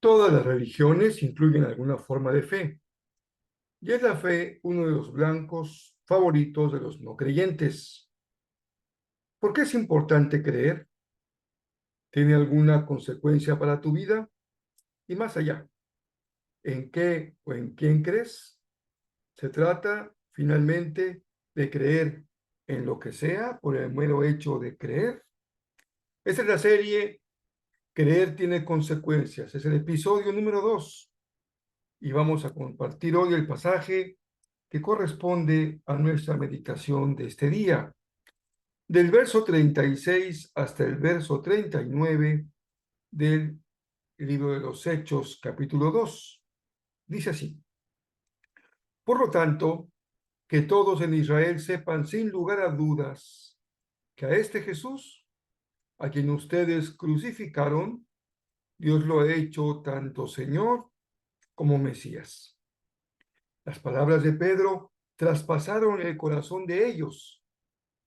Todas las religiones incluyen alguna forma de fe, y es la fe uno de los blancos favoritos de los no creyentes. ¿Por qué es importante creer? ¿Tiene alguna consecuencia para tu vida? Y más allá, ¿en qué o en quién crees? Se trata, finalmente, de creer en lo que sea por el mero hecho de creer. Esta es la serie Creer tiene consecuencias. Es el episodio número 2 y vamos a compartir hoy el pasaje que corresponde a nuestra meditación de este día. Del verso 36 hasta el verso 39 del libro de los Hechos, capítulo 2. Dice así: Por lo tanto, que todos en Israel sepan sin lugar a dudas que a este Jesús, a quien ustedes crucificaron, Dios lo ha hecho tanto Señor como Mesías. Las palabras de Pedro traspasaron el corazón de ellos,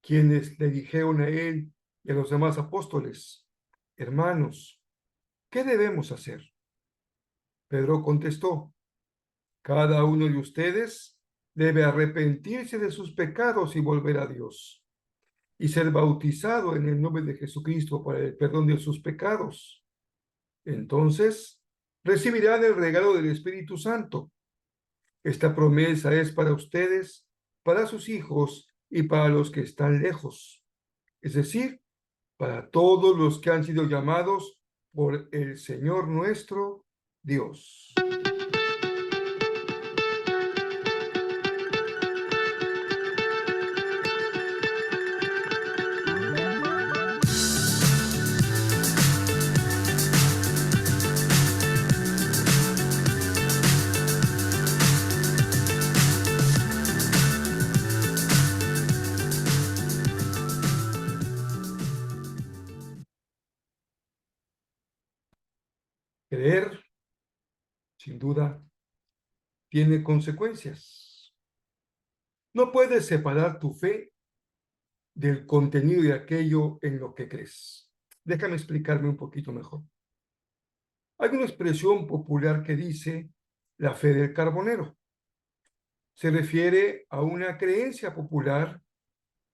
quienes le dijeron a él y a los demás apóstoles: Hermanos, ¿qué debemos hacer? Pedro contestó: Cada uno de ustedes debe arrepentirse de sus pecados y volver a Dios, y ser bautizado en el nombre de Jesucristo para el perdón de sus pecados. Entonces recibirán el regalo del Espíritu Santo. Esta promesa es para ustedes, para sus hijos y para los que están lejos, es decir, para todos los que han sido llamados por el Señor nuestro Dios. Creer, sin duda, tiene consecuencias. No puedes separar tu fe del contenido de aquello en lo que crees. Déjame explicarme un poquito mejor. Hay una expresión popular que dice la fe del carbonero. Se refiere a una creencia popular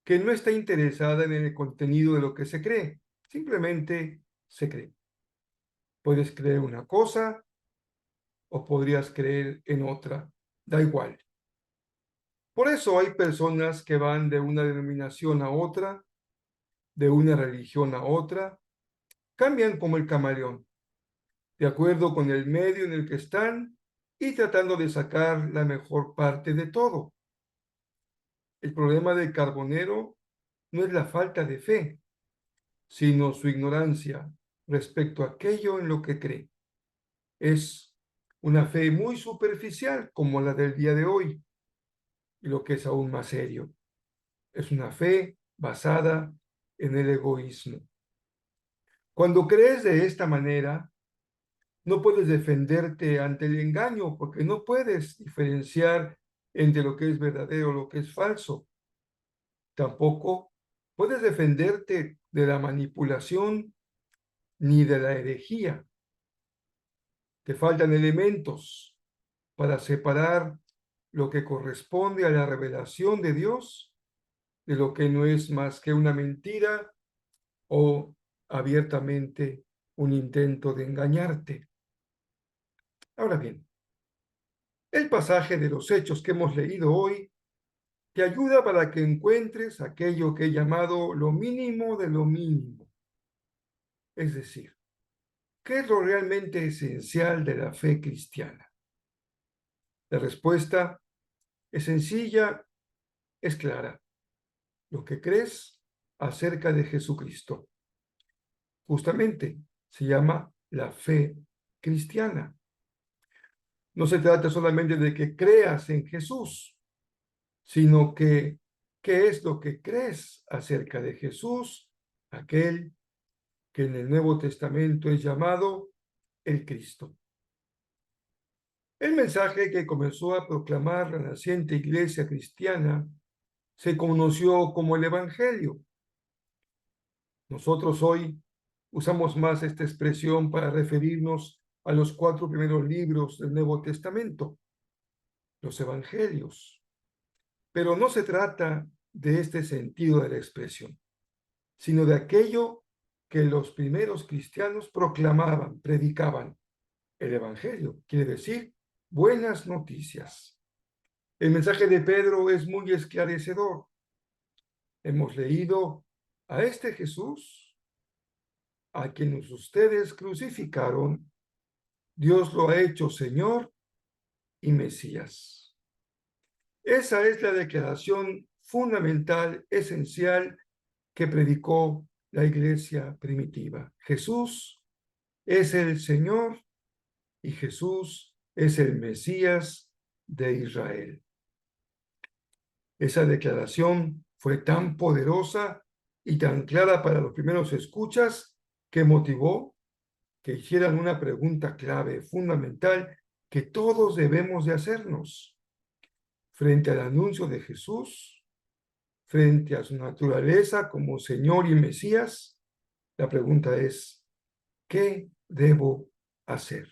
que no está interesada en el contenido de lo que se cree, simplemente se cree. Puedes creer una cosa o podrías creer en otra, da igual. Por eso hay personas que van de una denominación a otra, de una religión a otra, cambian como el camaleón, de acuerdo con el medio en el que están y tratando de sacar la mejor parte de todo. El problema del carbonero no es la falta de fe, sino su ignorancia respecto a aquello en lo que cree. Es una fe muy superficial como la del día de hoy, y lo que es aún más serio, es una fe basada en el egoísmo. Cuando crees de esta manera, no puedes defenderte ante el engaño porque no puedes diferenciar entre lo que es verdadero y lo que es falso. Tampoco puedes defenderte de la manipulación ni de la herejía. Te faltan elementos para separar lo que corresponde a la revelación de Dios de lo que no es más que una mentira o abiertamente un intento de engañarte. Ahora bien, el pasaje de los Hechos que hemos leído hoy te ayuda para que encuentres aquello que he llamado lo mínimo de lo mínimo. Es decir, ¿qué es lo realmente esencial de la fe cristiana? La respuesta es sencilla, es clara. Lo que crees acerca de Jesucristo. Justamente se llama la fe cristiana. No se trata solamente de que creas en Jesús, sino que ¿qué es lo que crees acerca de Jesús, aquel que en el Nuevo Testamento es llamado el Cristo? El mensaje que comenzó a proclamar la naciente iglesia cristiana se conoció como el Evangelio. Nosotros hoy usamos más esta expresión para referirnos a los 4 primeros libros del Nuevo Testamento, los evangelios. Pero no se trata de este sentido de la expresión, sino de aquello que los primeros cristianos proclamaban, predicaban. El evangelio quiere decir buenas noticias. El mensaje de Pedro es muy esclarecedor. Hemos leído a este Jesús, a quien ustedes crucificaron, Dios lo ha hecho Señor y Mesías. Esa es la declaración fundamental, esencial, que predicó la iglesia primitiva. Jesús es el Señor y Jesús es el Mesías de Israel. Esa declaración fue tan poderosa y tan clara para los primeros escuchas que motivó que hicieran una pregunta clave, fundamental, que todos debemos de hacernos. Frente al anuncio de Jesús, frente a su naturaleza como Señor y Mesías, la pregunta es, ¿qué debo hacer?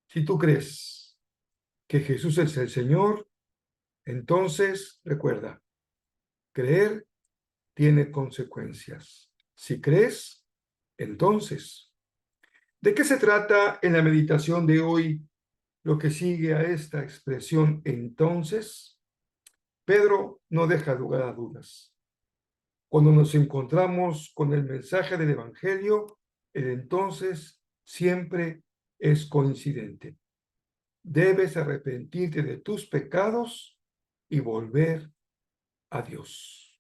Si tú crees que Jesús es el Señor, entonces recuerda, creer tiene consecuencias. Si crees, entonces. ¿De qué se trata en la meditación de hoy lo que sigue a esta expresión entonces? Pedro no deja lugar a dudas. Cuando nos encontramos con el mensaje del Evangelio, el entonces siempre es coincidente. Debes arrepentirte de tus pecados y volver a Dios.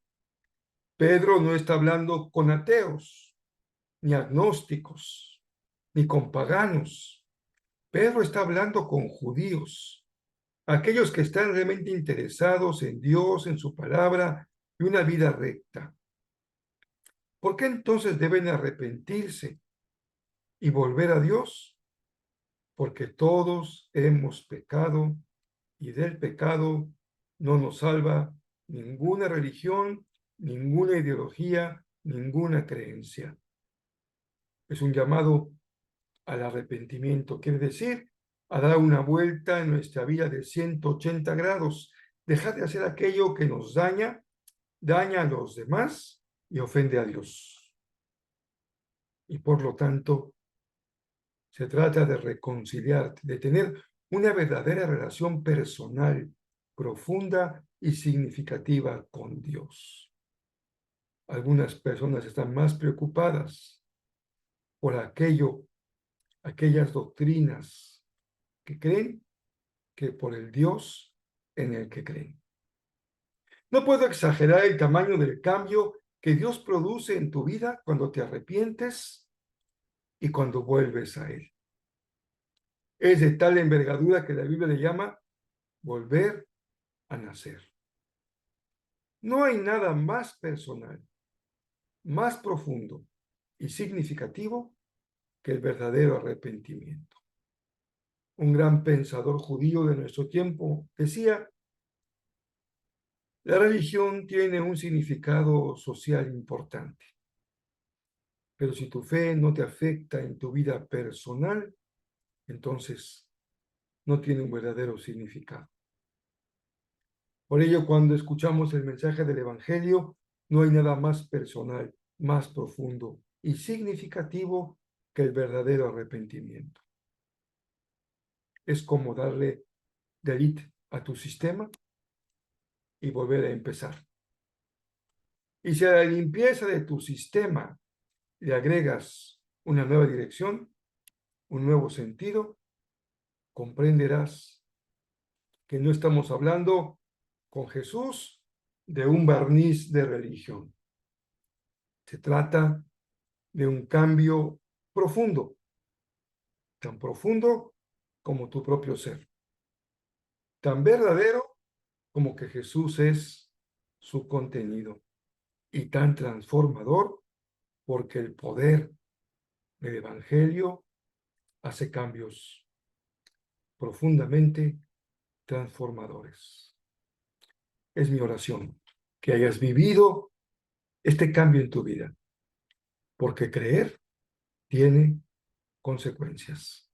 Pedro no está hablando con ateos, ni agnósticos, ni con paganos. Pedro está hablando con judíos, aquellos que están realmente interesados en Dios, en su palabra y una vida recta. ¿Por qué entonces deben arrepentirse y volver a Dios? Porque todos hemos pecado y del pecado no nos salva ninguna religión, ninguna ideología, ninguna creencia. Es un llamado al arrepentimiento, quiere decir a dar una vuelta en nuestra vida de 180 grados, dejar de hacer aquello que nos daña, daña a los demás y ofende a Dios. Y por lo tanto, se trata de reconciliarte, de tener una verdadera relación personal, profunda y significativa con Dios. Algunas personas están más preocupadas por aquellas doctrinas que creen que por el Dios en el que creen. No puedo exagerar el tamaño del cambio que Dios produce en tu vida cuando te arrepientes y cuando vuelves a Él. Es de tal envergadura que la Biblia le llama volver a nacer. No hay nada más personal, más profundo y significativo que el verdadero arrepentimiento. Un gran pensador judío de nuestro tiempo decía, la religión tiene un significado social importante, pero si tu fe no te afecta en tu vida personal, entonces no tiene un verdadero significado. Por ello, cuando escuchamos el mensaje del Evangelio, no hay nada más personal, más profundo y significativo que el verdadero arrepentimiento. Es como darle delete a tu sistema y volver a empezar. Y si a la limpieza de tu sistema le agregas una nueva dirección, un nuevo sentido, comprenderás que no estamos hablando con Jesús de un barniz de religión. Se trata de un cambio profundo, tan profundo como tu propio ser, tan verdadero como que Jesús es su contenido y tan transformador porque el poder del Evangelio hace cambios profundamente transformadores. Es mi oración que hayas vivido este cambio en tu vida, porque creer tiene consecuencias.